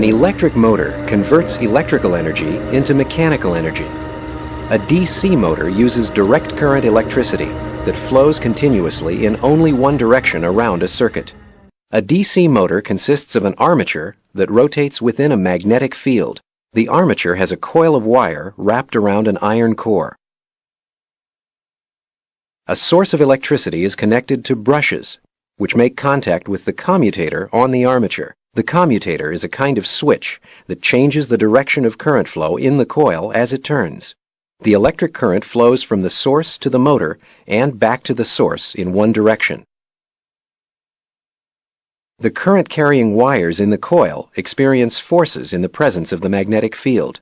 An electric motor converts electrical energy into mechanical energy. A DC motor uses direct current electricity that flows continuously in only one direction around a circuit. A DC motor consists of an armature that rotates within a magnetic field. The armature has a coil of wire wrapped around an iron core. A source of electricity is connected to brushes, which make contact with the commutator on the armature. The commutator is a kind of switch that changes the direction of current flow in the coil as it turns. The electric current flows from the source to the motor and back to the source in one direction. The current-carrying wires in the coil experience forces in the presence of the magnetic field.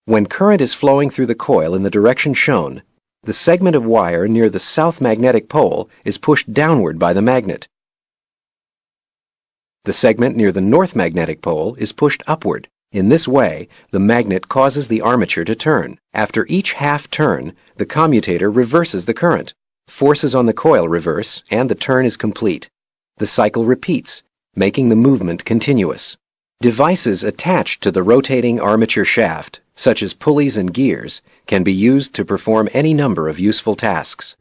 When current is flowing through the coil in the direction shown, the segment of wire near the south magnetic pole is pushed downward by the magnet. The segment near the north magnetic pole is pushed upward. In this way, the magnet causes the armature to turn. After each half turn, the commutator reverses the current. Forces on the coil reverse, and the turn is complete. The cycle repeats, making the movement continuous. Devices attached to the rotating armature shaft, such as pulleys and gears, can be used to perform any number of useful tasks.